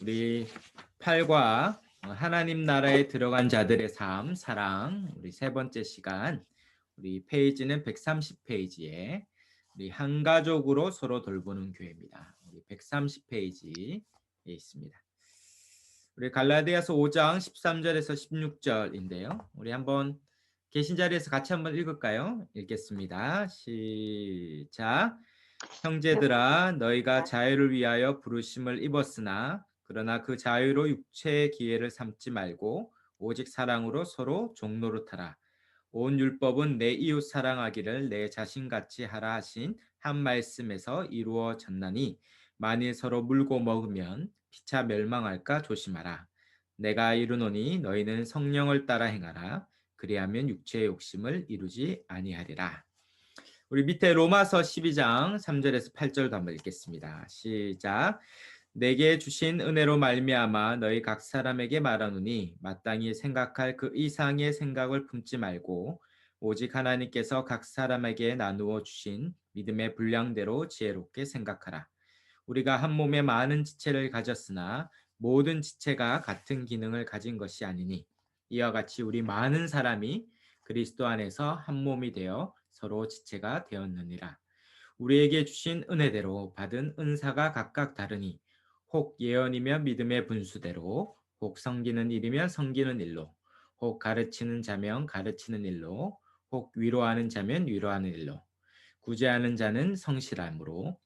우리 8과 하나님 나라에 들어간 자들의 삶, 사랑, 우리 세 번째 시간, 우리 페이지는 130페이지에 우리 한 가족으로 서로 돌보는 교회입니다. 우리 130페이지에 있습니다. 우리 갈라디아서 5장 13절에서 16절인데요. 우리 한번 계신 자리에서 같이 한번 읽을까요? 읽겠습니다. 시작. 형제들아 너희가 자유를 위하여 부르심을 입었으나 그러나 그 자유로 육체의 기회를 삼지 말고 오직 사랑으로 서로 종노릇하라. 온 율법은 내 이웃 사랑하기를 내 자신같이 하라 하신 한 말씀에서 이루어졌나니 만일 서로 물고 먹으면 피차 멸망할까 조심하라. 내가 이르노니 너희는 성령을 따라 행하라. 그리하면 육체의 욕심을 이루지 아니하리라. 우리 밑에 로마서 12장 3절에서 8절도 한번 읽겠습니다. 시작. 내게 주신 은혜로 말미암아 너희 각 사람에게 말하노니 마땅히 생각할 그 이상의 생각을 품지 말고 오직 하나님께서 각 사람에게 나누어 주신 믿음의 분량대로 지혜롭게 생각하라. 우리가 한 몸에 많은 지체를 가졌으나 모든 지체가 같은 기능을 가진 것이 아니니 이와 같이 우리 많은 사람이 그리스도 안에서 한 몸이 되어 서로 지체가 되었느니라. 우리에게 주신 은혜대로 받은 은사가 각각 다르니 혹 예언이면 믿음의 분수대로, 혹 섬기는 일이면 섬기는 일로, 혹 가르치는 자면 가르치는 일로, 혹 위로하는 자면 위로하는 일로, 구제하는 자는 성실함으로,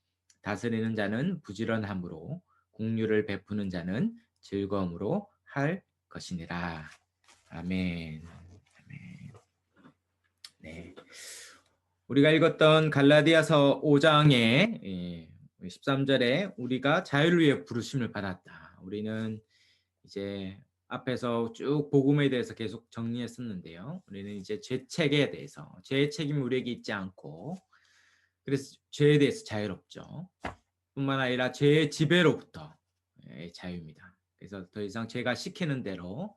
다스리는 자는 부지런함으로, 공유를 베푸는 자는 즐거움으로 할 것이니라. 아멘. 아멘. 네. 우리가 읽었던 갈라디아서 5장의 13절에 우리가 자유를 위해 부르심을 받았다. 우리는 이제 앞에서 쭉 복음에 대해서 계속 정리했었는데요. 우리는 이제 죄책에 대해서 죄의 책임이 우리에게 있지 않고 그래서 죄에 대해서 자유롭죠. 뿐만 아니라 죄의 지배로부터 자유입니다. 그래서 더 이상 죄가 시키는 대로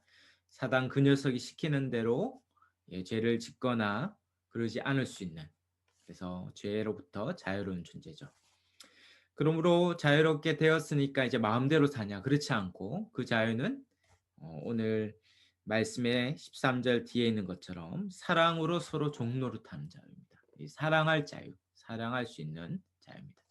사단 그 녀석이 시키는 대로 죄를 짓거나 그러지 않을 수 있는 그래서 죄로부터 자유로운 존재죠. 그러므로 자유롭게 되었으니까 이제 마음대로 사냐? 그렇지 않고 그 자유는 오늘 말씀의 13절 뒤에 있는 것처럼 사랑으로 서로 종노릇하는 자유입니다. 이 사랑할 자유, 사랑할 수 있는 자유입니다.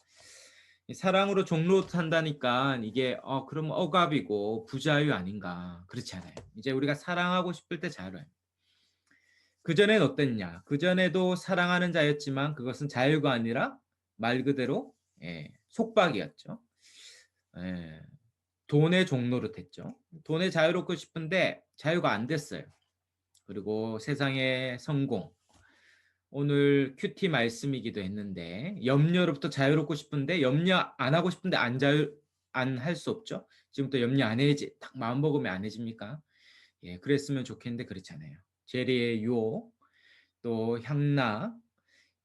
이 사랑으로 종노릇한다니까 이게 그럼 억압이고 부자유 아닌가? 그렇지 않아요. 이제 우리가 사랑하고 싶을 때 자유로워요. 그전엔 어땠냐? 그전에도 사랑하는 자였지만 그것은 자유가 아니라 말 그대로 속박이었죠. 예, 돈의 종노릇했죠. 돈에 자유롭고 싶은데 자유가 안 됐어요. 그리고 세상의 성공. 오늘 큐티 말씀이기도 했는데 염려로부터 자유롭고 싶은데 염려 안 하고 싶은데 안 할 수 없죠. 지금부터 염려 안 해야지. 딱 마음 먹으면 안 해집니까? 예, 그랬으면 좋겠는데 그렇잖아요. 죄리의 유혹, 또 향락,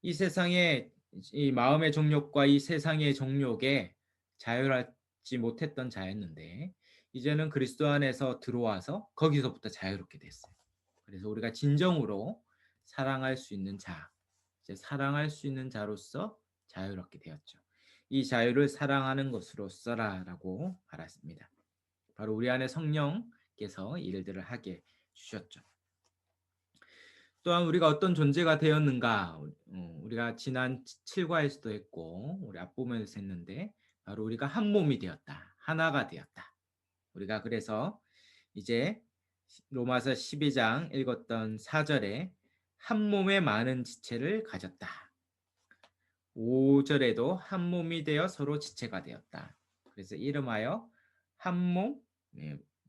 이 세상의 이 마음의 정욕과 이 세상의 정욕에 자유하지 못했던 자였는데 이제는 그리스도 안에서 들어와서 거기서부터 자유롭게 됐어요. 그래서 우리가 진정으로 사랑할 수 있는 자, 이제 사랑할 수 있는 자로서 자유롭게 되었죠. 이 자유를 사랑하는 것으로서라라고 말했습니다. 바로 우리 안에 성령께서 일들을 하게 주셨죠. 또한 우리가 어떤 존재가 되었는가 우리가 지난 7과에서도 했고 우리 앞부분에서 했는데 바로 우리가 한 몸이 되었다. 하나가 되었다. 우리가 그래서 이제 로마서 12장 읽었던 4절에 한 몸에 많은 지체를 가졌다. 5절에도 한 몸이 되어 서로 지체가 되었다. 그래서 이름하여 한 몸,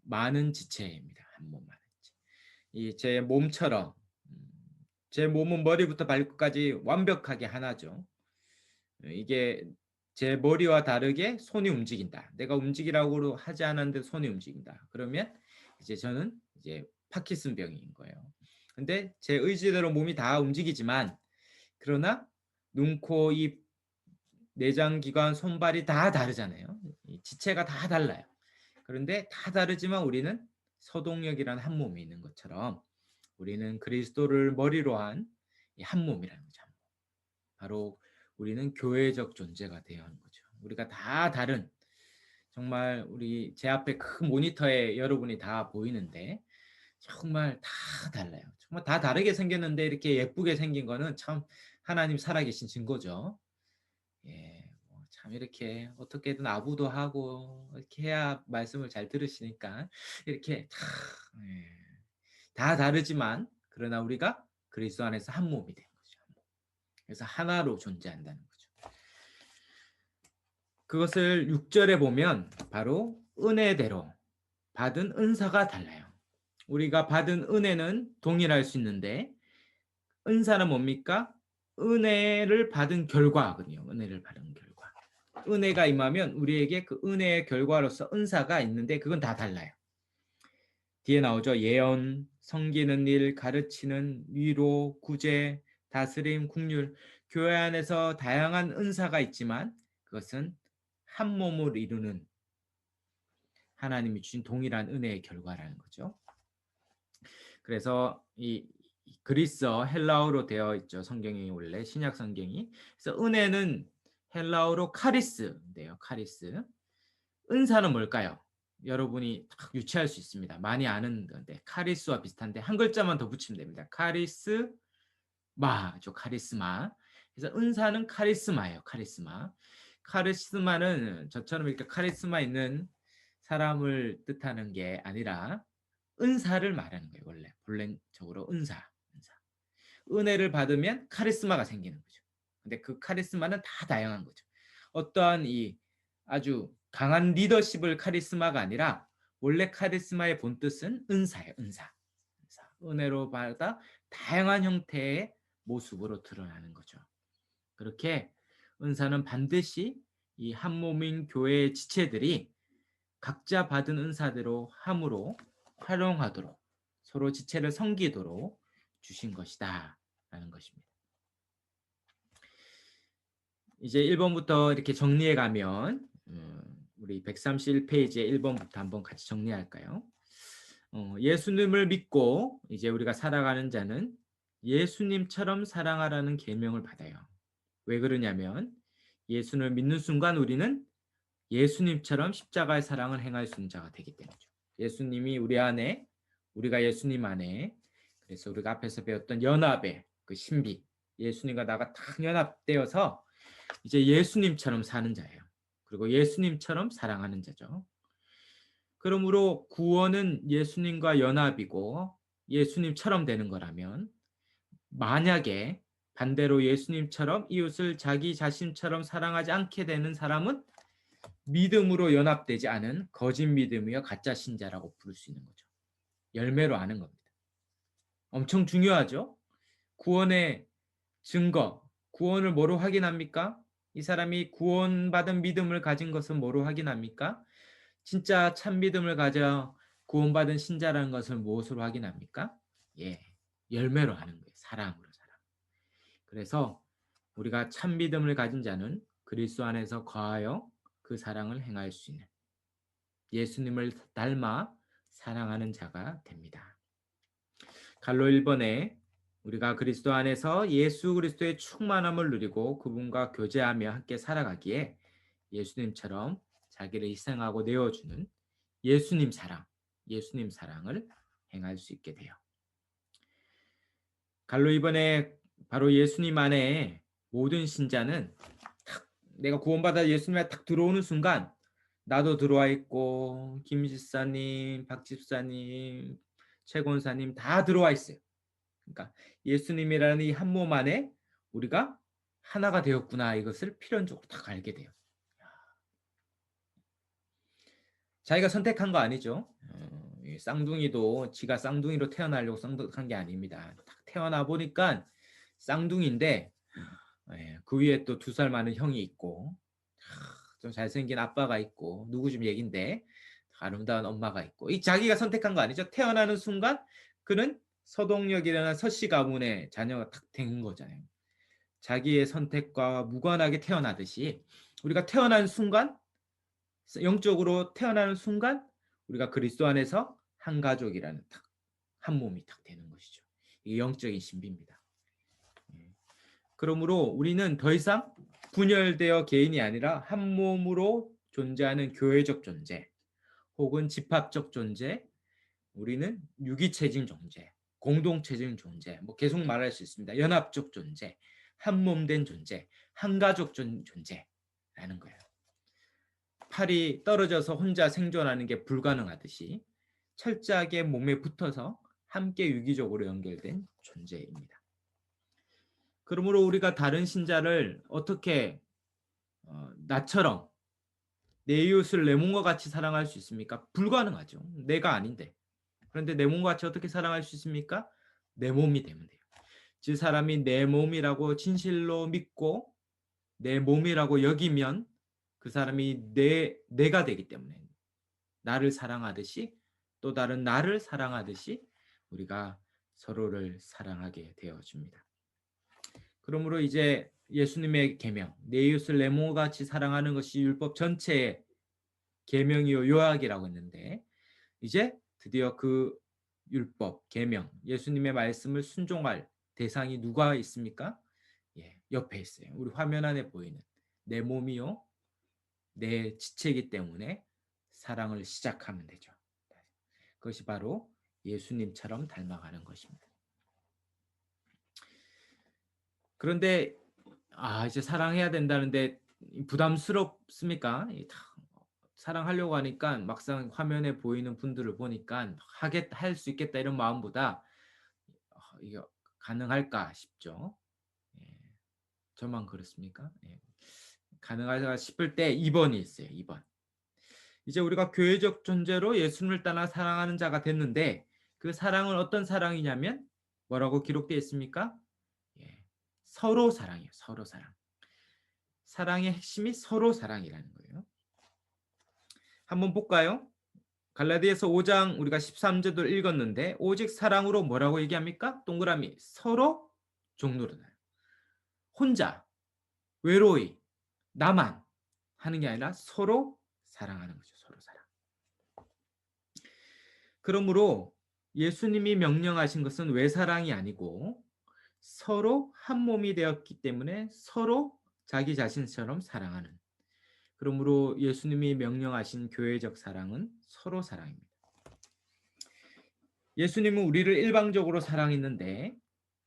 많은 지체입니다. 한 몸 많은 지체. 이 제 몸처럼 제 몸은 머리부터 발끝까지 완벽하게 하나죠. 이게 제 머리와 다르게 손이 움직인다. 내가 움직이라고 하지 않았는데 손이 움직인다. 그러면 이제 저는 이제 파킨슨병인 거예요. 근데 제 의지대로 몸이 다 움직이지만 그러나 눈, 코, 입, 내장 기관, 손발이 다 다르잖아요. 지체가 다 달라요. 그런데 다 다르지만 우리는 서동력이라는 한 몸이 있는 것처럼 우리는 그리스도를 머리로 한 한 몸이라는 거죠. 바로 우리는 교회적 존재가 되어 하는 거죠. 우리가 다 다른 정말 우리 제 앞에 큰 모니터에 여러분이 다 보이는데 정말 다 달라요. 정말 다 다르게 생겼는데 이렇게 예쁘게 생긴 거는 참 하나님 살아계신 증거죠. 예. 참 이렇게 어떻게든 아부도 하고 이렇게 해야 말씀을 잘 들으시니까 이렇게 다 예. 다 다르지만 그러나 우리가 그리스도 안에서 한 몸이 된 거죠. 한 몸. 그래서 하나로 존재한다는 거죠. 그것을 6 절에 보면 바로 은혜대로 받은 은사가 달라요. 우리가 받은 은혜는 동일할 수 있는데 은사는 뭡니까? 은혜를 받은 결과거든요. 은혜를 받은 결과. 은혜가 임하면 우리에게 그 은혜의 결과로서 은사가 있는데 그건 다 달라요. 뒤에 나오죠. 예언, 섬기는 일, 가르치는 위로, 구제, 다스림, 국률. 교회 안에서 다양한 은사가 있지만 그것은 한 몸을 이루는 하나님이 주신 동일한 은혜의 결과라는 거죠. 그래서 이 그리스어 헬라어로 되어 있죠. 성경이 원래 신약 성경이. 그래서 은혜는 헬라어로 카리스인데요. 카리스. 은사는 뭘까요? 여러분이 딱 유추할 수 있습니다. 많이 아는 건데 카리스와 비슷한데 한 글자만 더 붙이면 됩니다. 카리스마죠. 카리스마. 그래서 은사는 카리스마예요. 카리스마. 카리스마는 저처럼 이렇게 카리스마 있는 사람을 뜻하는 게 아니라 은사를 말하는 거예요. 원래 본래적으로 은사. 은혜를 받으면 카리스마가 생기는 거죠. 근데 그 카리스마는 다 다양한 거죠. 어떠한 이 아주 강한 리더십을 카리스마가 아니라 원래 카리스마의 본뜻은 은사예요. 은사. 은혜로 받아 다양한 형태의 모습으로 드러나는 거죠. 그렇게 은사는 반드시 이 한 몸인 교회의 지체들이 각자 받은 은사대로 함으로 활용하도록 서로 지체를 섬기도록 주신 것이다 라는 것입니다. 이제 1번부터 이렇게 정리해 가면 우리 131페이지의 1번부터 한번 같이 정리할까요? 예수님을 믿고 이제 우리가 살아가는 자는 예수님처럼 사랑하라는 계명을 받아요. 왜 그러냐면 예수를 믿는 순간 우리는 예수님처럼 십자가의 사랑을 행할 수 있는 자가 되기 때문이죠. 예수님이 우리 안에, 우리가 예수님 안에, 그래서 우리가 앞에서 배웠던 연합의 그 신비, 예수님과 나가 딱 연합되어서 이제 예수님처럼 사는 자예요. 그리고 예수님처럼 사랑하는 자죠. 그러므로 구원은 예수님과 연합이고 예수님처럼 되는 거라면 만약에 반대로 예수님처럼 이웃을 자기 자신처럼 사랑하지 않게 되는 사람은 믿음으로 연합되지 않은 거짓 믿음이여 가짜 신자라고 부를 수 있는 거죠. 열매로 아는 겁니다. 엄청 중요하죠. 구원의 증거, 구원을 뭐로 확인합니까? 이 사람이 구원받은 믿음을 가진 것은 뭐로 확인합니까? 진짜 참 믿음을 가져 구원받은 신자라는 것을 무엇으로 확인합니까? 예, 열매로 아는 거예요. 사랑으로 사랑. 그래서 우리가 참 믿음을 가진 자는 그리스도 안에서 거하여 그 사랑을 행할 수 있는 예수님을 닮아 사랑하는 자가 됩니다. 갈로 1번에 우리가 그리스도 안에서 예수 그리스도의 충만함을 누리고 그분과 교제하며 함께 살아가기에 예수님처럼 자기를 희생하고 내어주는 예수님 사랑을 행할 수 있게 돼요. 갈로 2번에 바로 예수님 안에 모든 신자는 탁 내가 구원받아 예수님에 딱 들어오는 순간 나도 들어와 있고 김 집사님, 박 집사님, 최 권사님 다 들어와 있어요. 그러니까 예수님이라는 이 한 몸 안에 우리가 하나가 되었구나 이것을 필연적으로 딱 알게 돼요. 자기가 선택한 거 아니죠. 이 쌍둥이도 지가 쌍둥이로 태어나려고 선택한 게 아닙니다. 딱 태어나 보니까 쌍둥이인데 그 위에 또 2살 많은 형이 있고 좀 잘생긴 아빠가 있고 누구 좀 얘긴데 아름다운 엄마가 있고 이 자기가 선택한 거 아니죠. 태어나는 순간 그는 서동역이라는 서씨 가문의 자녀가 탁 된 거잖아요. 자기의 선택과 무관하게 태어나듯이 우리가 태어난 순간 영적으로 태어나는 순간 우리가 그리스도 안에서 한 가족이라는 탁 한 몸이 탁 되는 것이죠. 이게 영적인 신비입니다. 그러므로 우리는 더 이상 분열되어 개인이 아니라 한 몸으로 존재하는 교회적 존재, 혹은 집합적 존재, 우리는 유기체질 존재, 공동체적인 존재, 뭐 계속 말할 수 있습니다. 연합적 존재, 한몸된 존재, 한가족 존재라는 거예요. 팔이 떨어져서 혼자 생존하는 게 불가능하듯이 철저하게 몸에 붙어서 함께 유기적으로 연결된 존재입니다. 그러므로 우리가 다른 신자를 어떻게 나처럼 내 이웃을 내 몸과 같이 사랑할 수 있습니까? 불가능하죠. 내가 아닌데. 그런데 내 몸과 같이 어떻게 사랑할 수 있습니까? 내 몸이 되면 돼요. 그 사람이 내 몸이라고 진실로 믿고 내 몸이라고 여기면 그 사람이 내가 되기 때문에 나를 사랑하듯이 또 다른 나를 사랑하듯이 우리가 서로를 사랑하게 되어줍니다. 그러므로 이제 예수님의 계명, 내 이웃을 내 몸과 같이 사랑하는 것이 율법 전체의 계명이요 요약이라고 했는데 이제 드디어 그 율법, 계명, 예수님의 말씀을 순종할 대상이 누가 있습니까? 예, 옆에 있어요. 우리 화면 안에 보이는 내 몸이요, 내 지체이기 때문에 사랑을 시작하면 되죠. 그것이 바로 예수님처럼 닮아가는 것입니다. 그런데 이제 사랑해야 된다는데 부담스럽습니까? 사랑하려고 하니까 막상 화면에 보이는 분들을 보니까 할 수 있겠다 이런 마음보다 이게 가능할까 싶죠. 예, 저만 그렇습니까? 예. 가능할까 싶을 때 2번이 있어요. 2번. 이제 우리가 교회적 존재로 예수님을 따라 사랑하는 자가 됐는데 그 사랑은 어떤 사랑이냐면 뭐라고 기록되어 있습니까? 예, 서로 사랑이에요. 서로 사랑. 사랑의 핵심이 서로 사랑이라는 거예요. 한번 볼까요? 갈라디아서 5장 우리가 13절도 읽었는데 오직 사랑으로 뭐라고 얘기합니까? 동그라미 서로 종로를 나요. 혼자 외로이 나만 하는 게 아니라 서로 사랑하는 거죠. 서로 사랑. 그러므로 예수님이 명령하신 것은 외사랑이 아니고 서로 한 몸이 되었기 때문에 서로 자기 자신처럼 사랑하는. 그러므로 예수님이 명령하신 교회적 사랑은 서로 사랑입니다. 예수님은 우리를 일방적으로 사랑했는데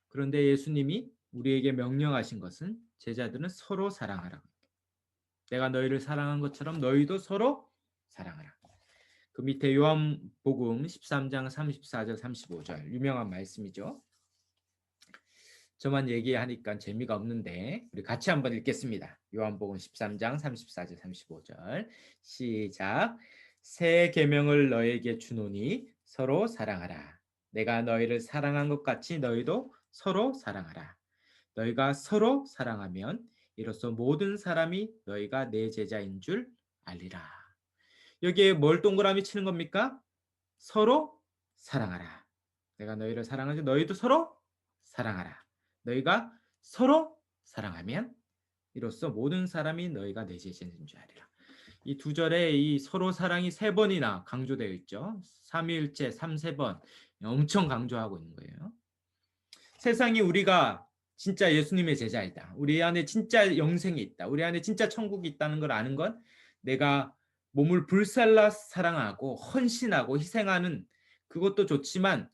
그런데 예수님이 우리에게 명령하신 것은 제자들은 서로 사랑하라. 내가 너희를 사랑한 것처럼 너희도 서로 사랑하라. 그 밑에 요한복음 13장 34절 35절 유명한 말씀이죠. 저만 얘기하니까 재미가 없는데 우리 같이 한번 읽겠습니다. 요한복음 13장 34절 35절 시작. 새 계명을 너에게 주노니 서로 사랑하라. 내가 너희를 사랑한 것 같이 너희도 서로 사랑하라. 너희가 서로 사랑하면 이로써 모든 사람이 너희가 내 제자인 줄 알리라. 여기에 뭘 동그라미 치는 겁니까? 서로 사랑하라. 내가 너희를 사랑하지 너희도 서로 사랑하라. 너희가 서로 사랑하면 이로써 모든 사람이 너희가 내 제자인 줄 알리라. 이 두 절에 이 서로 사랑이 3번이나 강조되어 있죠. 삼위일체 3번 엄청 강조하고 있는 거예요. 세상이 우리가 진짜 예수님의 제자이다. 우리 안에 진짜 영생이 있다. 우리 안에 진짜 천국이 있다는 걸 아는 건 내가 몸을 불살라 사랑하고 헌신하고 희생하는 그것도 좋지만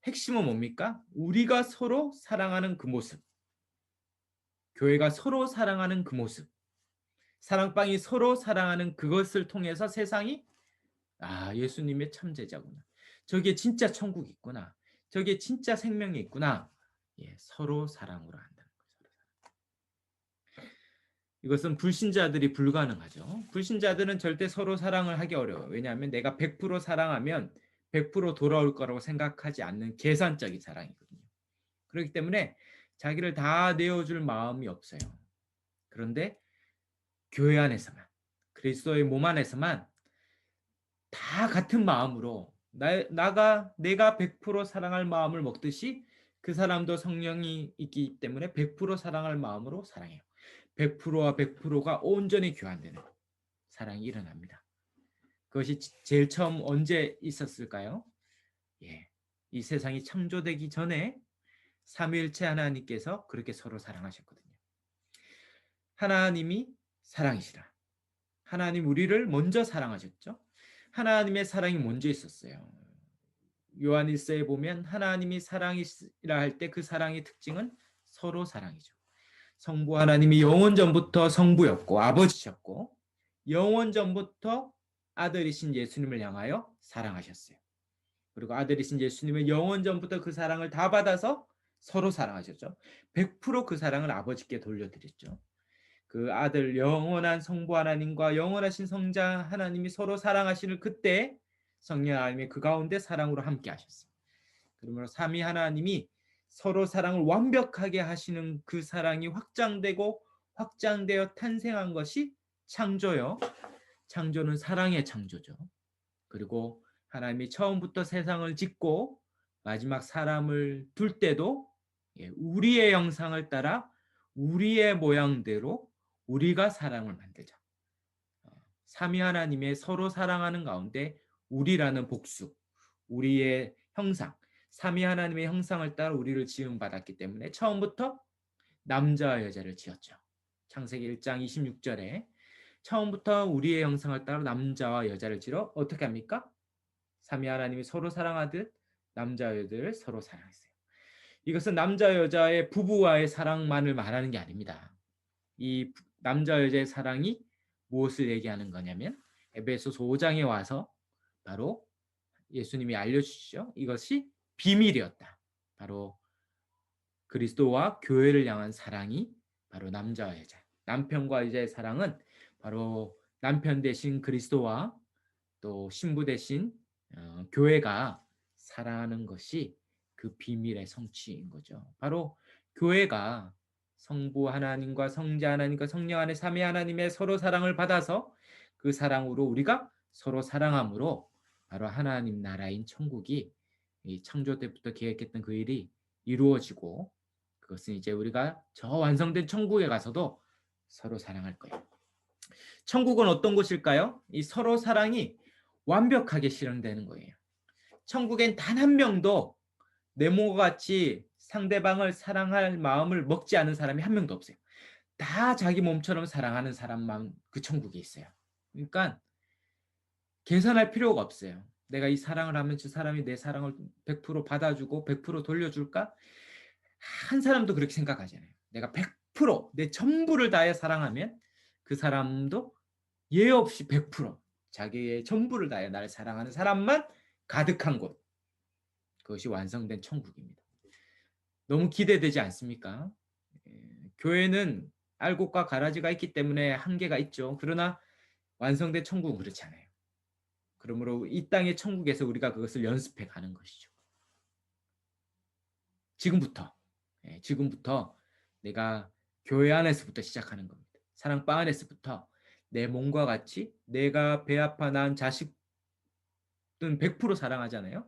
핵심은 뭡니까? 우리가 서로 사랑하는 그 모습. 교회가 서로 사랑하는 그 모습. 사랑방이 서로 사랑하는 그것을 통해서 세상이 예수님의 참 제자구나. 저게 진짜 천국이 있구나. 저게 진짜 생명이 있구나. 예, 서로 사랑으로 한다는 거죠. 이것은 불신자들이 불가능하죠. 불신자들은 절대 서로 사랑을 하기 어려워요. 왜냐하면 내가 100% 사랑하면 100% 돌아올 거라고 생각하지 않는 계산적인 사랑이거든요. 그렇기 때문에 자기를 다 내어줄 마음이 없어요. 그런데 교회 안에서만, 그리스도의 몸 안에서만 다 같은 마음으로 내가 100% 사랑할 마음을 먹듯이 그 사람도 성령이 있기 때문에 100% 사랑할 마음으로 사랑해요. 100%와 100%가 온전히 교환되는 사랑이 일어납니다. 그것이 제일 처음 언제 있었을까요? 예, 이 세상이 창조되기 전에 삼위일체 하나님께서 그렇게 서로 사랑하셨거든요. 하나님이 사랑이시라. 하나님 우리를 먼저 사랑하셨죠. 하나님의 사랑이 먼저 있었어요. 요한 1서에 보면 하나님이 사랑이라 할 때 그 사랑의 특징은 서로 사랑이죠. 성부 하나님이 영원 전부터 성부였고 아버지셨고 영원 전부터 아들이신 예수님을 향하여 사랑하셨어요. 그리고 아들이신 예수님은 영원 전부터 그 사랑을 다 받아서 서로 사랑하셨죠. 100%그 사랑을 아버지께 돌려드렸죠. 그 아들 영원한 성부 하나님과 영원하신 성자 하나님이 서로 사랑하시는 그때 성령 하나님이 그 가운데 사랑으로 함께 하셨어요. 그러므로 삼위 하나님이 서로 사랑을 완벽하게 하시는 그 사랑이 확장되고 확장되어 탄생한 것이 창조요. 창조는 사랑의 창조죠. 그리고 하나님이 처음부터 세상을 짓고 마지막 사람을 둘 때도 우리의 형상을 따라 우리의 모양대로 우리가 사랑을 만들자. 삼위 하나님의 서로 사랑하는 가운데 우리라는 복수, 우리의 형상, 삼위 하나님의 형상을 따라 우리를 지음 받았기 때문에 처음부터 남자와 여자를 지었죠. 창세기 1장 26절에 처음부터 우리의 형상을 따라 남자와 여자를 지어 어떻게 합니까? 삼위 하나님이 서로 사랑하듯 남자와 여자를 서로 사랑했어요. 이것은 남자 여자의 부부와의 사랑만을 말하는 게 아닙니다. 이 남자 여자의 사랑이 무엇을 얘기하는 거냐면 에베소서 5장에 와서 바로 예수님이 알려주시죠. 이것이 비밀이었다. 바로 그리스도와 교회를 향한 사랑이 바로 남자와 여자, 남편과 여자의 사랑은 바로 남편 대신 그리스도와 또 신부 대신 교회가 사랑하는 것이 그 비밀의 성취인 거죠. 바로 교회가 성부 하나님과 성자 하나님과 성령 안에 삼위 하나님의 서로 사랑을 받아서 그 사랑으로 우리가 서로 사랑함으로 바로 하나님 나라인 천국이 이 창조 때부터 계획했던 그 일이 이루어지고 그것은 이제 우리가 저 완성된 천국에 가서도 서로 사랑할 거예요. 천국은 어떤 곳일까요? 이 서로 사랑이 완벽하게 실현되는 거예요. 천국엔 단 한 명도 내 몸과 같이 상대방을 사랑할 마음을 먹지 않은 사람이 한 명도 없어요. 다 자기 몸처럼 사랑하는 사람만 그 천국에 있어요. 그러니까 계산할 필요가 없어요. 내가 이 사랑을 하면 저 사람이 내 사랑을 100% 받아주고 100% 돌려줄까? 한 사람도 그렇게 생각하잖아요. 내가 100%내 전부를 다해 사랑하면 그 사람도 예 없이 100% 자기의 전부를 다해 나를 사랑하는 사람만 가득한 곳. 그것이 완성된 천국입니다. 너무 기대되지 않습니까? 교회는 알곡과 가라지가 있기 때문에 한계가 있죠. 그러나 완성된 천국은 그렇지 않아요. 그러므로 이 땅의 천국에서 우리가 그것을 연습해 가는 것이죠. 지금부터, 지금부터 내가 교회 안에서부터 시작하는 겁니다. 사랑방 안에서부터 내 몸과 같이 내가 배 아파 낳은 자식은 100% 사랑하잖아요.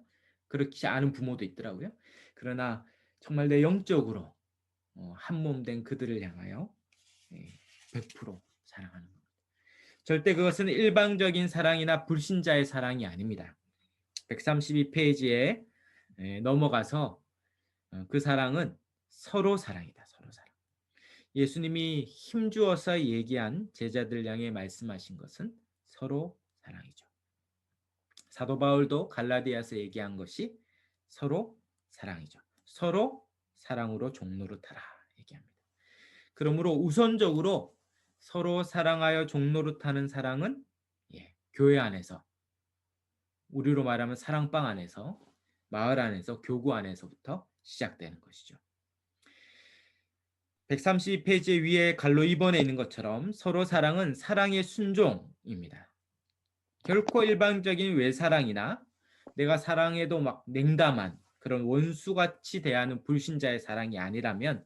그렇지 않은 부모도 있더라고요. 그러나 정말 내 영적으로 한 몸 된 그들을 향하여 100% 사랑하는 겁니다. 절대 그것은 일방적인 사랑이나 불신자의 사랑이 아닙니다. 132페이지에 넘어가서 그 사랑은 서로 사랑이다. 서로 사랑. 예수님이 힘주어서 얘기한 제자들 향해 말씀하신 것은 서로 사랑이죠. 사도 바울도 갈라디아서 얘기한 것이 서로 사랑이죠. 서로 사랑으로 종노릇하라 얘기합니다. 그러므로 우선적으로 서로 사랑하여 종노릇하는 사랑은 교회 안에서 우리로 말하면 사랑방 안에서 마을 안에서 교구 안에서부터 시작되는 것이죠. 132페이지 위에 갈로 2번에 있는 것처럼 서로 사랑은 사랑의 순종입니다. 결코 일방적인 외사랑이나 내가 사랑해도 막 냉담한 그런 원수같이 대하는 불신자의 사랑이 아니라면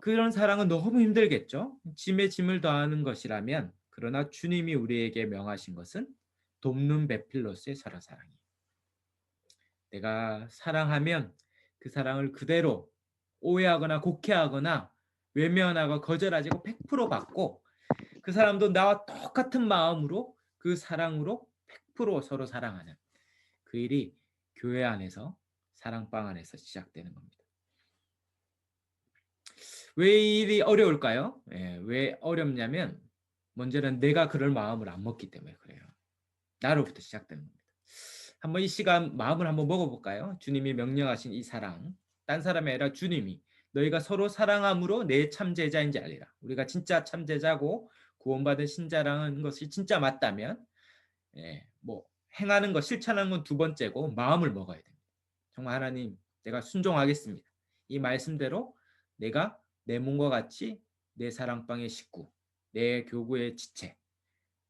그런 사랑은 너무 힘들겠죠. 짐에 짐을 더하는 것이라면 그러나 주님이 우리에게 명하신 것은 돕는 베필로스의 서로 사랑이에요. 내가 사랑하면 그 사랑을 그대로 오해하거나 곡해하거나 외면하고 거절하지 않고 100% 받고 그 사람도 나와 똑같은 마음으로 그 사랑으로 100% 서로 사랑하는 그 일이 교회 안에서 사랑방 안에서 시작되는 겁니다. 왜 이 일이 어려울까요? 왜 어렵냐면 문제는 내가 그럴 마음을 안 먹기 때문에 그래요. 나로부터 시작되는 겁니다. 한번 이 시간 마음을 한번 먹어볼까요? 주님이 명령하신 이 사랑, 딴 사람이 아니라 주님이 너희가 서로 사랑함으로 내 참제자인지 알리라. 우리가 진짜 참제자고 구원받은 신자라는 것이 진짜 맞다면, 뭐 행하는 것, 실천하는 건 두 번째고 마음을 먹어야 됩니다. 정말 하나님, 내가 순종하겠습니다. 이 말씀대로 내가 내 몸과 같이 내 사랑방의 식구, 내 교구의 지체,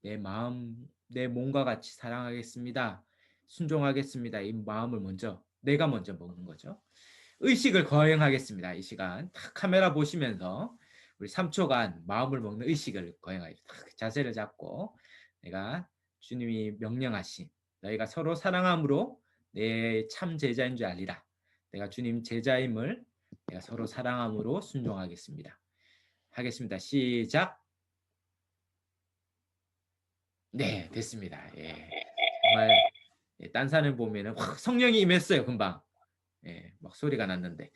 내 마음, 내 몸과 같이 사랑하겠습니다. 순종하겠습니다. 이 마음을 내가 먼저 먹는 거죠. 의식을 거행하겠습니다. 이 시간 탁 카메라 보시면서 우리 3초간 마음을 먹는 의식을 거행하겠습니다. 자세를 잡고 내가 주님이 명령하신 너희가 서로 사랑함으로 내 참 제자인 줄 알리라. 내가 주님 제자임을 내가 서로 사랑함으로 순종하겠습니다. 하겠습니다. 시작. 네, 됐습니다. 정말 딴 산을 보면은 확 성령이 임했어요, 금방. 막 소리가 났는데,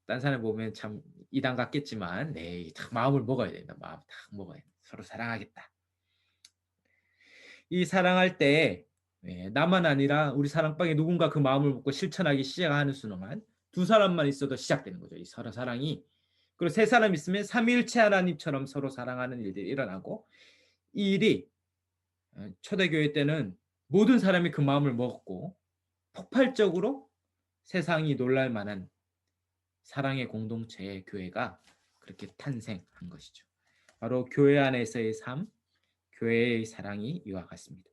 딴 산을 보면 참 이단 같겠지만, 딱 마음을 먹어야 된다. 마음 딱 먹어야 돼. 서로 사랑하겠다. 이 사랑할 때 나만 아니라 우리 사랑방에 누군가 그 마음을 먹고 실천하기 시작하는 순간 두 사람만 있어도 시작되는 거죠. 이 서로 사랑이. 그리고 세 사람 있으면 삼위일체 하나님처럼 서로 사랑하는 일들이 일어나고 이 일이 초대교회 때는 모든 사람이 그 마음을 먹었고 폭발적으로 세상이 놀랄 만한 사랑의 공동체의 교회가 그렇게 탄생한 것이죠. 바로 교회 안에서의 삶, 교회의 사랑이 이와 같습니다.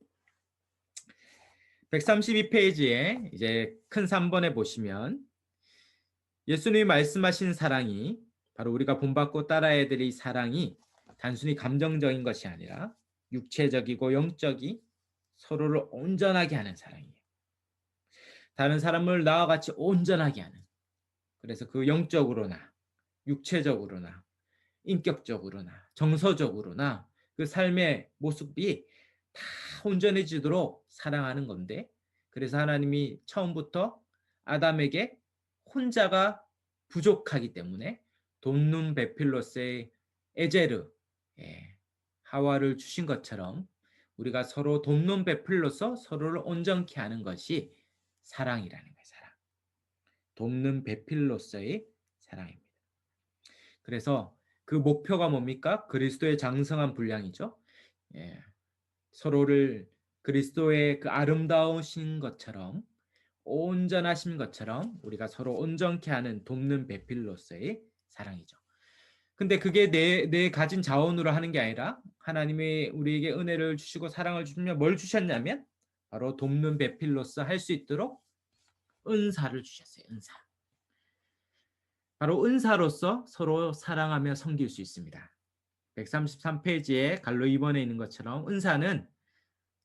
132페이지에 이제 큰 3번에 보시면 예수님이 말씀하신 사랑이 바로 우리가 본받고 따라야 될 이 사랑이 단순히 감정적인 것이 아니라 육체적이고 영적이 서로를 온전하게 하는 사랑이에요. 다른 사람을 나와 같이 온전하게 하는. 그래서 그 영적으로나 육체적으로나 인격적으로나 정서적으로나 그 삶의 모습이 다 온전해지도록 사랑하는 건데 그래서 하나님이 처음부터 아담에게 혼자가 부족하기 때문에 돕는 베필로스의 에제르 하와를 주신 것처럼 우리가 서로 돕는 베풀로서 서로를 온전케 하는 것이 사랑이라는 거예요. 사랑. 돕는 베필로서의 사랑입니다. 그래서 그 목표가 뭡니까? 그리스도의 장성한 분량이죠. 서로를 그리스도의 그 아름다우신 것처럼 온전하신 것처럼 우리가 서로 온전케 하는 돕는 베필로서의 사랑이죠. 근데 그게 내 가진 자원으로 하는 게 아니라 하나님이 우리에게 은혜를 주시고 사랑을 주시면 뭘 주셨냐면 바로 돕는 베필로서 할 수 있도록 은사를 주셨어요. 은사. 바로 은사로서 서로 사랑하며 섬길 수 있습니다. 133페이지에 갈로 2번에 있는 것처럼 은사는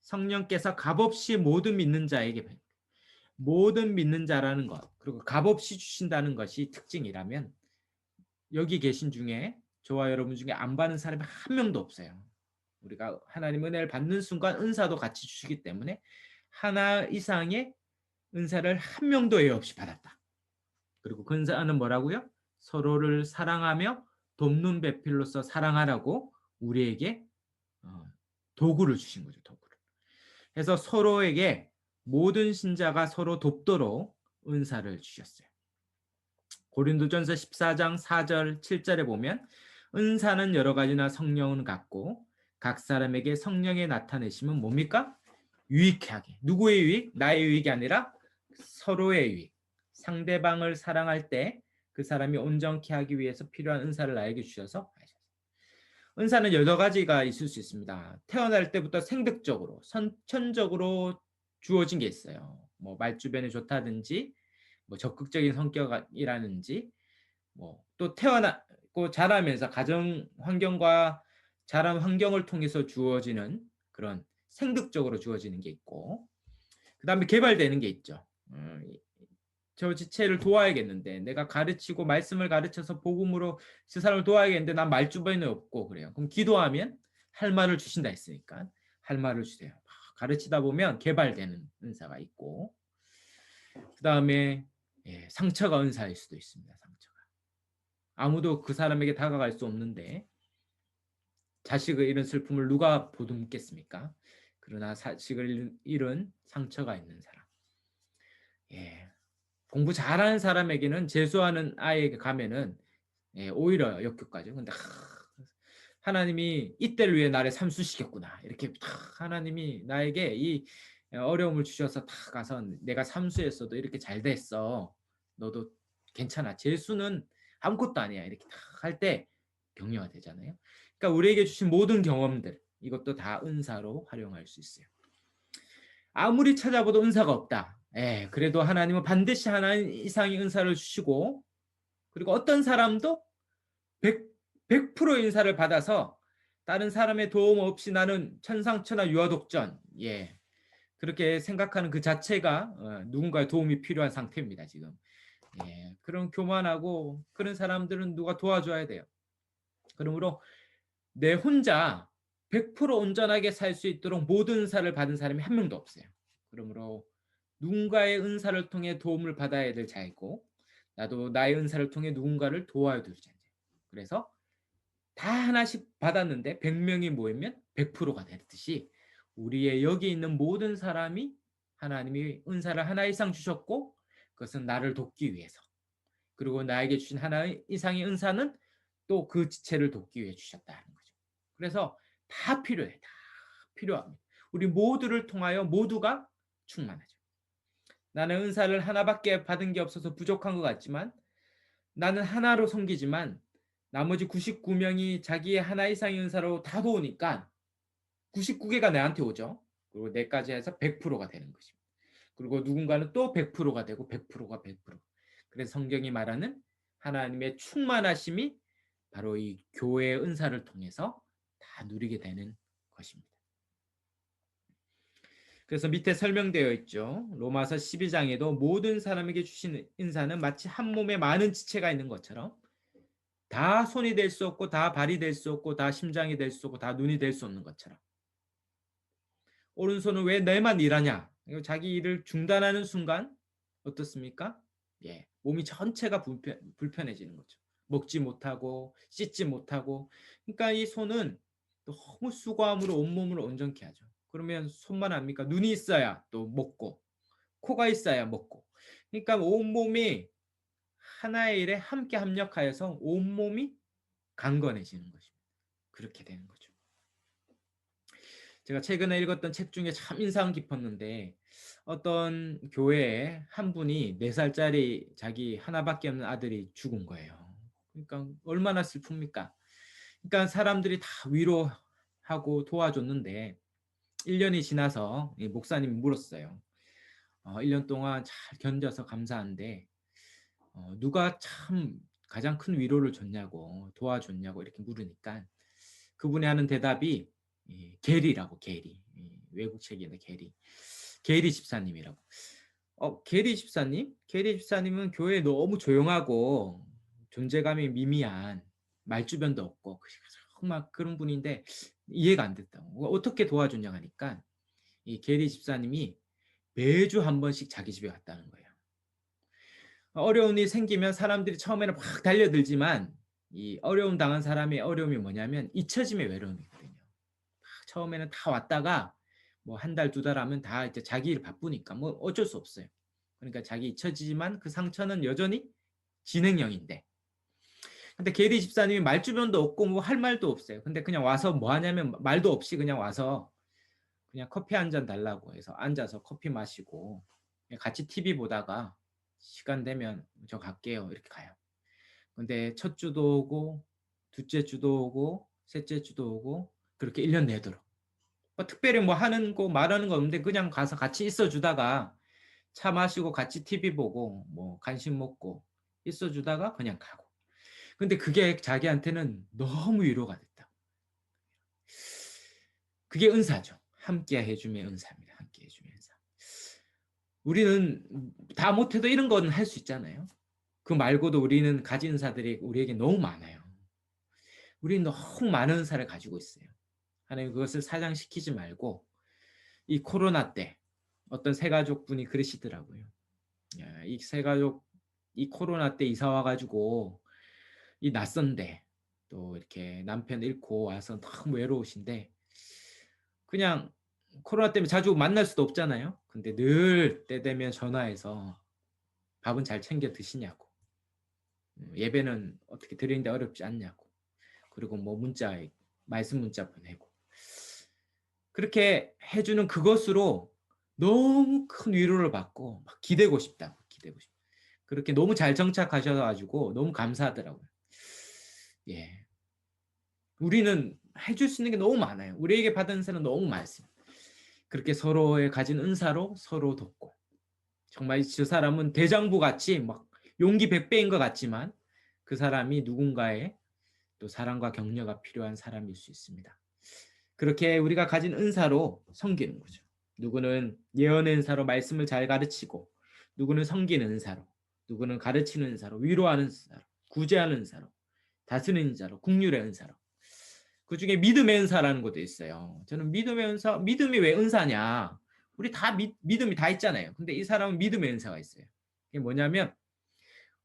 성령께서 값없이 모든 믿는 자에게 모든 믿는 자라는 것 그리고 값없이 주신다는 것이 특징이라면 여기 계신 중에 저와 여러분 중에 안 받는 사람이 한 명도 없어요. 우리가 하나님 은혜를 받는 순간 은사도 같이 주시기 때문에 하나 이상의 은사를 한 명도 애 없이 받았다. 그리고 그 은사는 뭐라고요? 서로를 사랑하며 돕는 배필로서 사랑하라고 우리에게 도구를 주신 거죠. 도구를. 해서 서로에게 모든 신자가 서로 돕도록 은사를 주셨어요. 고린도전서 14장 4절 7절에 보면 은사는 여러 가지나 성령은 같고 각 사람에게 성령의 나타내심은 뭡니까? 유익하게 하게. 누구의 유익? 나의 유익이 아니라 서로의 유익. 상대방을 사랑할 때 그 사람이 온전케 하기 위해서 필요한 은사를 나에게 주셔서 은사는 여러 가지가 있을 수 있습니다. 태어날 때부터 생득적으로 선천적으로 주어진 게 있어요. 뭐 말주변이 좋다든지 뭐 적극적인 성격이라든지 뭐 또 태어나고 자라면서 가정 환경과 자란 환경을 통해서 주어지는 그런 생득적으로 주어지는 게 있고 그다음에 개발되는 게 있죠. 저 지체를 도와야겠는데 내가 가르치고 말씀을 가르쳐서 복음으로 그 사람을 도와야겠는데 난 말주변이 없고 그래요. 그럼 기도하면 할 말을 주신다 했으니까 할 말을 주세요. 가르치다 보면 개발되는 은사가 있고 그다음에 상처가 은사일 수도 있습니다. 상처가 아무도 그 사람에게 다가갈 수 없는데 자식을 잃은 슬픔을 누가 보듬겠습니까? 그러나 자식을 잃은 상처가 있는 사람. 예. 공부 잘하는 사람에게는 재수하는 아이에게 가면은 예, 오히려 역효과죠. 근데 하나님이 이때를 위해 나를 삼수시켰구나. 이렇게 탁 하나님이 나에게 이 어려움을 주셔서 탁 가서 내가 삼수했어도 이렇게 잘 됐어. 너도 괜찮아. 재수는 아무것도 아니야. 이렇게 탁 할 때 격려가 되잖아요. 그러니까 우리에게 주신 모든 경험들 이것도 다 은사로 활용할 수 있어요. 아무리 찾아봐도 은사가 없다. 예, 그래도 하나님은 반드시 하나 이상의 은사를 주시고 그리고 어떤 사람도 100% 인사를 받아서 다른 사람의 도움 없이 나는 천상천하 유아독전 예 그렇게 생각하는 그 자체가 누군가의 도움이 필요한 상태입니다 지금. 예, 그런 교만하고 그런 사람들은 누가 도와줘야 돼요. 그러므로 내 혼자 100% 온전하게 살 수 있도록 모든 은사를 받은 사람이 한 명도 없어요. 그러므로 누군가의 은사를 통해 도움을 받아야 될 자이고 나도 나의 은사를 통해 누군가를 도와야 될 자이죠. 그래서 다 하나씩 받았는데 100명이 모이면 100%가 되듯이 우리의 여기 있는 모든 사람이 하나님이 은사를 하나 이상 주셨고 그것은 나를 돕기 위해서 그리고 나에게 주신 하나 이상의 은사는 또 그 지체를 돕기 위해 주셨다는 거죠. 그래서 다 필요해. 다 필요합니다. 우리 모두를 통하여 모두가 충만하죠. 나는 은사를 하나밖에 받은 게 없어서 부족한 것 같지만 나는 하나로 섬기지만 나머지 99명이 자기의 하나 이상의 은사로 다 도우니까 99개가 내한테 오죠. 그리고 내까지 해서 100%가 되는 것입니다. 그리고 누군가는 또 100%가 되고 100%가 100%. 그래서 성경이 말하는 하나님의 충만하심이 바로 이 교회의 은사를 통해서 다 누리게 되는 것입니다. 그래서 밑에 설명되어 있죠. 로마서 12장에도 모든 사람에게 주신 은사는 마치 한 몸에 많은 지체가 있는 것처럼 다 손이 될 수 없고 다 발이 될 수 없고 다 심장이 될 수 없고 다 눈이 될 수 없는 것처럼 오른손은 왜 내만 일하냐? 자기 일을 중단하는 순간 어떻습니까? 예, 몸이 전체가 불편해지는 거죠. 먹지 못하고 씻지 못하고 그러니까 이 손은 너무 수고함으로 온몸을 온전케 하죠. 그러면 손만 합니까? 눈이 있어야 또 먹고 코가 있어야 먹고 그러니까 온몸이 하나의 일에 함께 합력하여서 온몸이 강건해지는 것입니다. 그렇게 되는 거죠. 제가 최근에 읽었던 책 중에 참 인상 깊었는데 어떤 교회에 한 분이 4살짜리 자기 하나밖에 없는 아들이 죽은 거예요. 그러니까 얼마나 슬픕니까? 그러니까 사람들이 다 위로하고 도와줬는데 1년이 지나서 목사님이 물었어요. 1년 동안 잘 견뎌서 감사한데 누가 참 가장 큰 위로를 줬냐고 도와줬냐고 이렇게 물으니까 그분이 하는 대답이 게리라고 게리 외국 책인데 게리 집사님이라고. 게리 집사님? 게리 집사님은 교회에 너무 조용하고 존재감이 미미한 말주변도 없고 정말 그런 분인데 이해가 안 됐다고. 어떻게 도와줬냐 하니까 이 게리 집사님이 매주 한 번씩 자기 집에 왔다는 거예요. 어려운 일이 생기면 사람들이 처음에는 막 달려들지만 이 어려움 당한 사람의 어려움이 뭐냐면 잊혀짐의 외로움이거든요. 처음에는 다 왔다가 뭐 한 달, 2달 하면 다 이제 자기 일 바쁘니까 뭐 어쩔 수 없어요. 그러니까 자기 잊혀지지만 그 상처는 여전히 진행형인데. 근데 게리 집사님이 말주변도 없고 뭐 할 말도 없어요. 근데 그냥 와서 뭐 하냐면 말도 없이 그냥 와서 그냥 커피 한 잔 달라고 해서 앉아서 커피 마시고 같이 TV 보다가 시간 되면 저 갈게요. 이렇게 가요. 근데 첫 주도 오고 둘째 주도 오고 셋째 주도 오고 그렇게 1년 내도록 뭐 특별히 뭐 하는 거 말하는 거 없는데 그냥 가서 같이 있어 주다가 차 마시고 같이 TV 보고 뭐 간식 먹고 있어 주다가 그냥 가고. 근데 그게 자기한테는 너무 위로가 됐다. 그게 은사죠. 함께 해줌의 은사입니다. 함께 해줌의 은사. 우리는 다 못해도 이런 거는 할 수 있잖아요. 그 말고도 우리는 가진 은사들이 우리에게 너무 많아요. 우리는 너무 많은 은사를 가지고 있어요. 하나님 그것을 사장시키지 말고 이 코로나 때 어떤 새가족분이 그러시더라고요. 야, 이 새가족 이 코로나 때 이사 와가지고 이 낯선데 또 이렇게 남편 잃고 와서 너무 외로우신데 그냥 코로나 때문에 자주 만날 수도 없잖아요. 근데 늘 때 되면 전화해서 밥은 잘 챙겨 드시냐고, 예배는 어떻게 드리는데 어렵지 않냐고, 그리고 뭐 문자, 말씀 문자 보내고 그렇게 해주는 그것으로 너무 큰 위로를 받고 막 기대고 싶다고, 기대고 싶. 그렇게 너무 잘 정착하셔가지고 너무 감사하더라고요. 예, 우리는 해줄 수 있는 게 너무 많아요. 우리에게 받은 은사는 너무 많습니다. 그렇게 서로의 가진 은사로 서로 돕고, 정말 저 사람은 대장부 같이 막 용기 100배인 것 같지만 그 사람이 누군가의 또 사랑과 격려가 필요한 사람일 수 있습니다. 그렇게 우리가 가진 은사로 섬기는 거죠. 누구는 예언의 은사로 말씀을 잘 가르치고, 누구는 섬기는 은사로, 누구는 가르치는 은사로, 위로하는 은사로, 구제하는 은사로, 다스리는 은사로, 국률의 은사로. 그 중에 믿음의 은사라는 것도 있어요. 저는 믿음의 은사, 믿음이 왜 은사냐? 우리 다 믿음이 다 있잖아요. 근데 이 사람은 믿음의 은사가 있어요. 이게 뭐냐면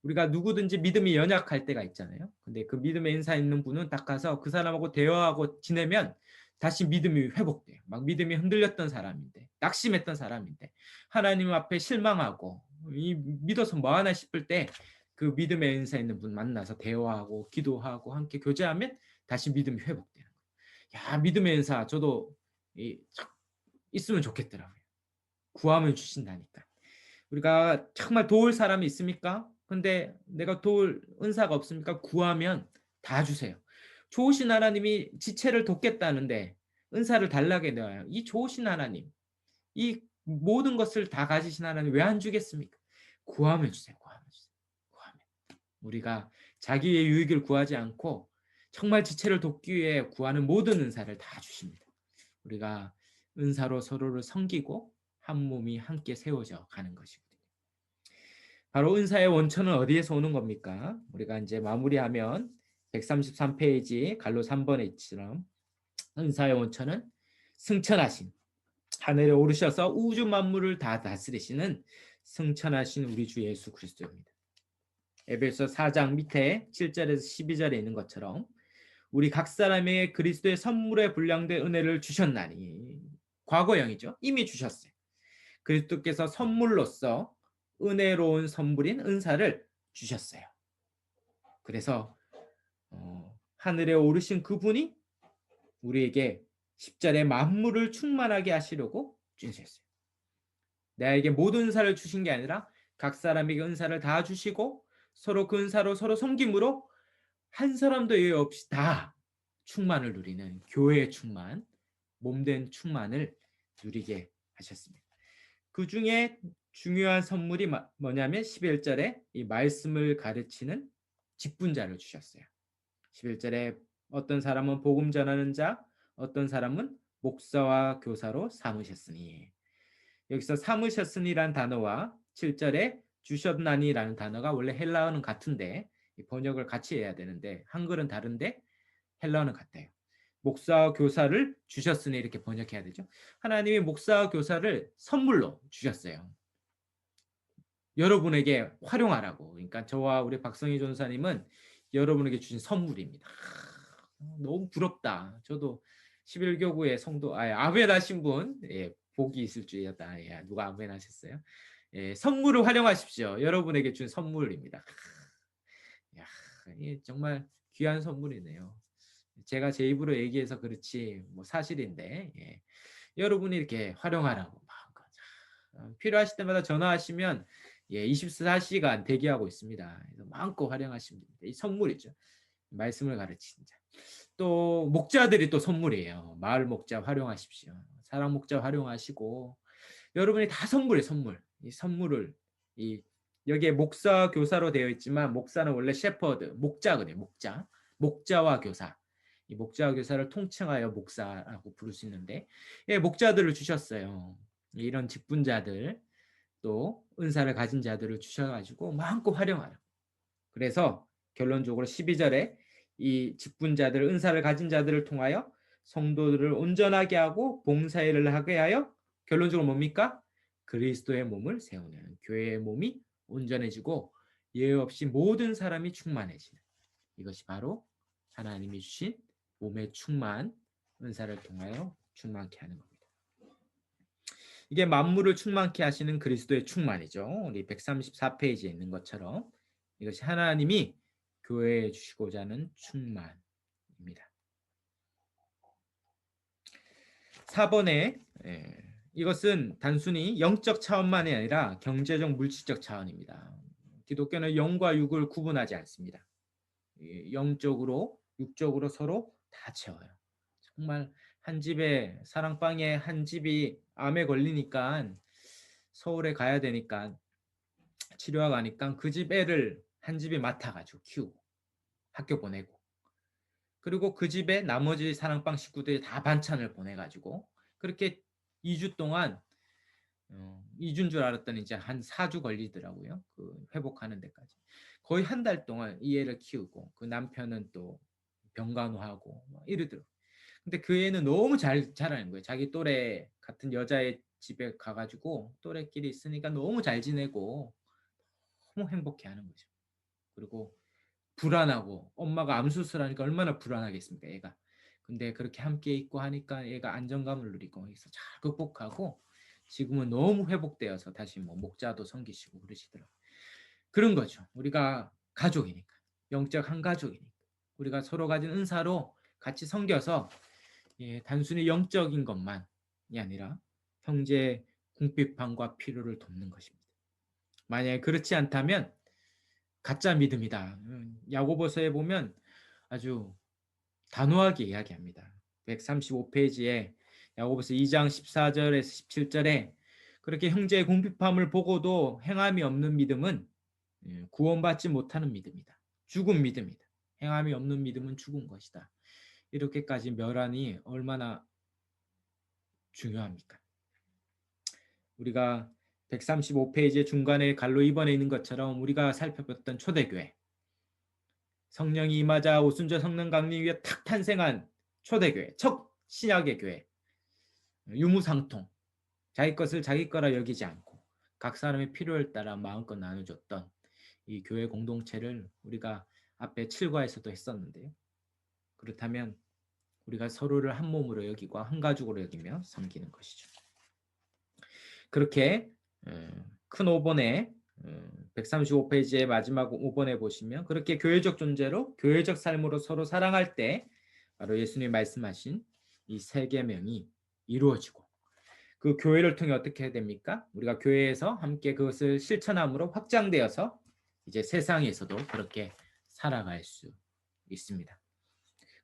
우리가 누구든지 믿음이 연약할 때가 있잖아요. 근데 그 믿음의 은사 있는 분은 딱 가서 그 사람하고 대화하고 지내면 다시 믿음이 회복돼요. 막 믿음이 흔들렸던 사람인데, 낙심했던 사람인데, 하나님 앞에 실망하고 이 믿어서 뭐 하나 싶을 때 그 믿음의 은사 있는 분 만나서 대화하고 기도하고 함께 교제하면 다시 믿음이 회복되는 거예요. 야, 믿음의 은사 저도 있으면 좋겠더라고요. 구하면 주신다니까. 우리가 정말 도울 사람이 있습니까? 근데 내가 도울 은사가 없습니까? 구하면 다 주세요. 좋으신 하나님이 지체를 돕겠다는데 은사를 달라게 내어요. 이 좋으신 하나님, 이 모든 것을 다 가지신 하나님 왜 안 주겠습니까? 구하면 주세요. 구하면 주세요. 구하면. 우리가 자기의 유익을 구하지 않고 정말 지체를 돕기 위해 구하는 모든 은사를 다 주십니다. 우리가 은사로 서로를 섬기고 한 몸이 함께 세워져 가는 것이거든요. 바로 은사의 원천은 어디에서 오는 겁니까? 우리가 이제 마무리하면 133페이지 갈로 3번에 있처럼 은사의 원천은 승천하신, 하늘에 오르셔서 우주 만물을 다 다스리시는 승천하신 우리 주 예수 그리스도입니다. 에베소 4장 밑에 7절에서 12절에 있는 것처럼 우리 각 사람에게 그리스도의 선물에 분량된 은혜를 주셨나니, 과거형이죠. 이미 주셨어요. 그리스도께서 선물로서 은혜로운 선물인 은사를 주셨어요. 그래서 하늘에 오르신 그분이 우리에게 십자가의 만물을 충만하게 하시려고 주셨어요. 나에게 모든 은사를 주신 게 아니라 각 사람에게 은사를 다 주시고 서로 그 은사로 서로 섬김으로 한 사람도 예외 없이 다 충만을 누리는 교회의 충만, 몸된 충만을 누리게 하셨습니다. 그 중에 중요한 선물이 뭐냐면 11절에 이 말씀을 가르치는 직분자를 주셨어요. 11절에 어떤 사람은 복음 전하는 자, 어떤 사람은 목사와 교사로 삼으셨으니, 여기서 삼으셨으니란 단어와 7절에 주셨나니라는 단어가 원래 헬라어는 같은데 번역을 같이 해야 되는데 한글은 다른데 헬라어는 같아요. 목사와 교사를 주셨으니 이렇게 번역해야 되죠. 하나님이 목사와 교사를 선물로 주셨어요. 여러분에게 활용하라고. 그러니까 저와 우리 박성희 전사님은 여러분에게 주신 선물입니다. 너무 부럽다. 저도 11교구의 성도, 아멘 하신 분, 복이 있을 줄이었다. 누가 아멘 하셨어요? 선물을 활용하십시오. 여러분에게 준 선물입니다. 야, 정말 귀한 선물이네요. 제가 제 입으로 얘기해서 그렇지 뭐 사실인데, 여러분이 이렇게 활용하라고 필요하실 때마다 전화하시면 24시간 대기하고 있습니다. 그래서 마음껏 활용하시면 됩니다. 이 선물이죠. 말씀을 가르치는 자. 또 목자들이 또 선물이에요. 마을 목자 활용하십시오. 사랑 목자 활용하시고 여러분이 다 선물이에요. 선물. 이 선물을 여기에 목사 교사로 되어 있지만 목사는 원래 셰퍼드 목자거든요. 목자와 교사. 이 목자와 교사를 통칭하여 목사라고 부를 수 있는데 목자들을 주셨어요. 이런 직분자들 또 은사를 가진 자들을 주셔가지고 마음껏 활용하라. 그래서 결론적으로 12절에 이 직분자들, 은사를 가진 자들을 통하여 성도들을 온전하게 하고 봉사일을 하게 하여 결론적으로 뭡니까? 그리스도의 몸을 세우는, 교회의 몸이 온전해지고 예외 없이 모든 사람이 충만해지는, 이것이 바로 하나님이 주신 몸의 충만 은사를 통하여 충만케 하는 겁니다. 이게 만물을 충만케 하시는 그리스도의 충만이죠. 우리 134페이지에 있는 것처럼 이것이 하나님이 교회에 주시고자 하는 충만입니다. 4번에 이것은 단순히 영적 차원만이 아니라 경제적 물질적 차원입니다. 기독교는 영과 육을 구분하지 않습니다. 영적으로 육적으로 서로 다 채워요. 정말 한 집에 사랑방에 한 집이 암에 걸리니까 서울에 가야 되니까 치료하 가니까 그 집 애를 한 집이 맡아가지고 키우고 학교 보내고 그리고 그 집에 나머지 사랑방 식구들이 다 반찬을 보내가지고 그렇게 2주 동안 2주인 줄 알았더니 이제 한 4주 걸리더라고요. 그 회복하는 데까지. 거의 한 달 동안 이 애를 키우고 그 남편은 또 병간호하고 이러더라고요. 근데 그 애는 너무 잘 자라는 거예요. 자기 또래 같은 여자의 집에 가가지고 또래끼리 있으니까 너무 잘 지내고 너무 행복해하는 거죠. 그리고 불안하고 엄마가 암 수술하니까 얼마나 불안하겠습니까, 얘가. 근데 그렇게 함께 있고 하니까 얘가 안정감을 누리고 해서 잘 극복하고 지금은 너무 회복되어서 다시 뭐 목자도 섬기시고 그러시더라고요. 그런 거죠. 우리가 가족이니까. 영적 한 가족이니까. 우리가 서로 가진 은사로 같이 섬겨서 단순히 영적인 것만이 아니라 형제 궁핍함과 필요를 돕는 것입니다. 만약에 그렇지 않다면 가짜 믿음이다. 야고보서에 보면 아주 단호하게 이야기합니다. 135페이지에 야고보서 2장 14절에서 17절에 그렇게 형제의 궁핍함을 보고도 행함이 없는 믿음은 구원받지 못하는 믿음이다. 죽은 믿음이다. 행함이 없는 믿음은 죽은 것이다. 이렇게까지 멸하니 얼마나 중요합니까? 우리가 135페이지 중간에 갈로 2번에 있는 것처럼 우리가 살펴봤던 초대교회 성령이 임하자 오순절 성령 강림 위에 탁 탄생한 초대교회 첫 신약의 교회 유무상통 자기 것을 자기 거라 여기지 않고 각 사람의 필요에 따라 마음껏 나눠줬던 이 교회 공동체를 우리가 앞에 7과에서도 했었는데요. 그렇다면 우리가 서로를 한 몸으로 여기고 한 가족으로 여기며 섬기는 것이죠. 그렇게 큰 5번에 135페이지의 마지막 5번에 보시면 그렇게 교회적 존재로 교회적 삶으로 서로 사랑할 때 바로 예수님이 말씀하신 이 세 계명이 이루어지고 그 교회를 통해 어떻게 해야 됩니까? 우리가 교회에서 함께 그것을 실천함으로 확장되어서 이제 세상에서도 그렇게 살아갈 수 있습니다.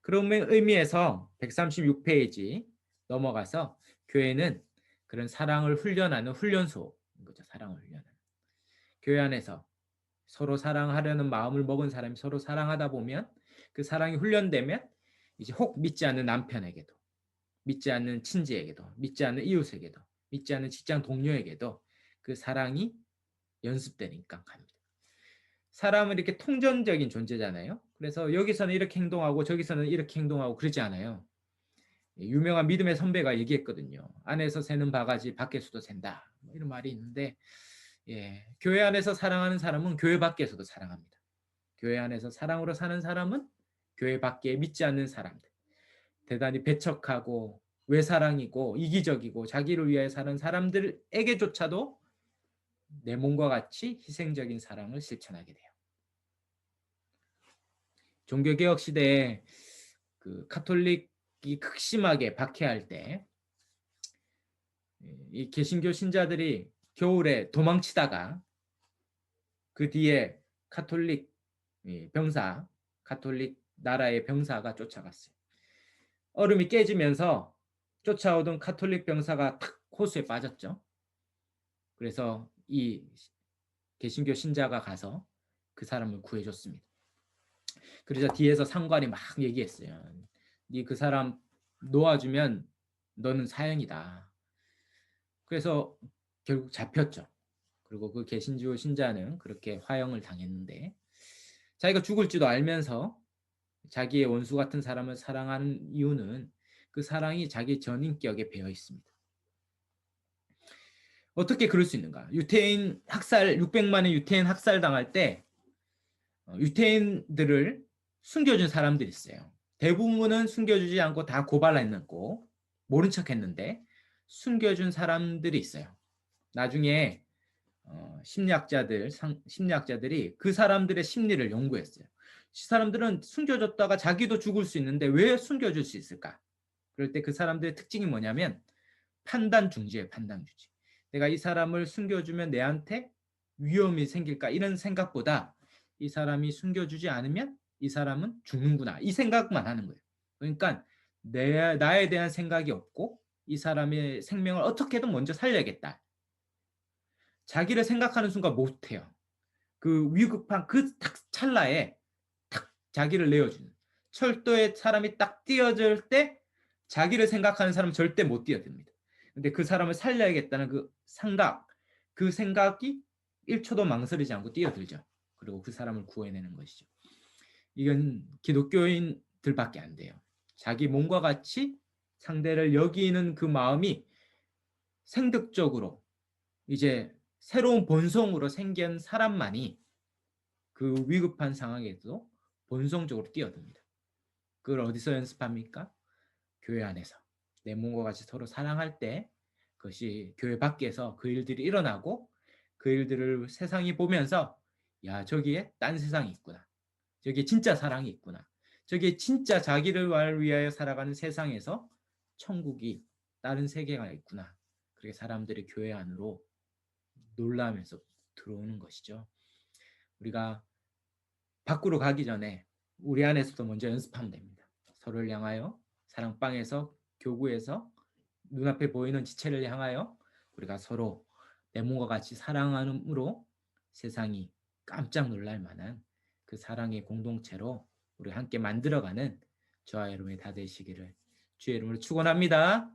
그런 의미에서 136페이지 넘어가서 교회는 그런 사랑을 훈련하는 훈련소인 거죠. 사랑을 훈련하는. 교회 안에서 서로 사랑하려는 마음을 먹은 사람이 서로 사랑하다 보면 그 사랑이 훈련되면 이제 혹 믿지 않는 남편에게도 믿지 않는 친지에게도 믿지 않는 이웃에게도 믿지 않는 직장 동료에게도 그 사랑이 연습되니까 합니다. 사람은 이렇게 통전적인 존재잖아요. 그래서 여기서는 이렇게 행동하고 저기서는 이렇게 행동하고 그러지 않아요. 유명한 믿음의 선배가 얘기했거든요. 안에서 새는 바가지 밖에서도 샌다. 뭐 이런 말이 있는데 교회 안에서 사랑하는 사람은 교회 밖에서도 사랑합니다. 교회 안에서 사랑으로 사는 사람은 교회 밖에 믿지 않는 사람들. 대단히 배척하고 외사랑이고 이기적이고 자기를 위해 사는 사람들에게조차도 내 몸과 같이 희생적인 사랑을 실천하게 돼요. 종교개혁 시대에 그 카톨릭이 극심하게 박해할 때 이 개신교 신자들이 겨울에 도망치다가 그 뒤에 카톨릭 병사, 카톨릭 나라의 병사가 쫓아갔어요. 얼음이 깨지면서 쫓아오던 카톨릭 병사가 탁 호수에 빠졌죠. 그래서 이 개신교 신자가 가서 그 사람을 구해줬습니다. 그래서 뒤에서 상관이 막 얘기했어요. 네 그 사람 놓아주면 너는 사형이다. 그래서 결국 잡혔죠. 그리고 그 개신교 신자는 그렇게 화형을 당했는데 자기가 죽을지도 알면서 자기의 원수 같은 사람을 사랑하는 이유는 그 사랑이 자기 전인격에 배어 있습니다. 어떻게 그럴 수 있는가? 유태인 학살 600만의 유태인 학살 당할 때 유태인들을 숨겨준 사람들이 있어요. 대부분은 숨겨주지 않고 다 고발했고 모른 척했는데 숨겨준 사람들이 있어요. 나중에 심리학자들이 그 사람들의 심리를 연구했어요. 이 사람들은 숨겨줬다가 자기도 죽을 수 있는데 왜 숨겨줄 수 있을까? 그럴 때 그 사람들의 특징이 뭐냐면 판단 중지예요. 판단 중지. 내가 이 사람을 숨겨주면 내한테 위험이 생길까? 이런 생각보다 이 사람이 숨겨주지 않으면 이 사람은 죽는구나. 이 생각만 하는 거예요. 그러니까 나에 대한 생각이 없고 이 사람의 생명을 어떻게든 먼저 살려야겠다. 자기를 생각하는 순간 못해요. 그 위급한 그 딱 찰나에 탁 자기를 내어주는. 철도에 사람이 딱 뛰어들 때 자기를 생각하는 사람은 절대 못 뛰어듭니다. 근데 그 사람을 살려야겠다는 그 생각이 1초도 망설이지 않고 뛰어들죠. 그리고 그 사람을 구해내는 것이죠. 이건 기독교인들밖에 안 돼요. 자기 몸과 같이 상대를 여기는 그 마음이 생득적으로 이제 새로운 본성으로 생긴 사람만이 그 위급한 상황에도 본성적으로 뛰어듭니다. 그걸 어디서 연습합니까? 교회 안에서. 내 몸과 같이 서로 사랑할 때 그것이 교회 밖에서 그 일들이 일어나고 그 일들을 세상이 보면서 야, 저기에 딴 세상이 있구나. 저기에 진짜 사랑이 있구나. 저기에 진짜 자기를 위하여 살아가는 세상에서 천국이 다른 세계가 있구나. 그렇게 사람들이 교회 안으로 놀라면서 들어오는 것이죠. 우리가 밖으로 가기 전에 우리 안에서도 먼저 연습하면 됩니다. 서로를 향하여 사랑방에서 교구에서 눈앞에 보이는 지체를 향하여 우리가 서로 내 몸과 같이 사랑함으로 세상이 깜짝 놀랄 만한 그 사랑의 공동체로 우리 함께 만들어가는 저와 여러분이 다 되시기를 주의 이름으로 축원합니다.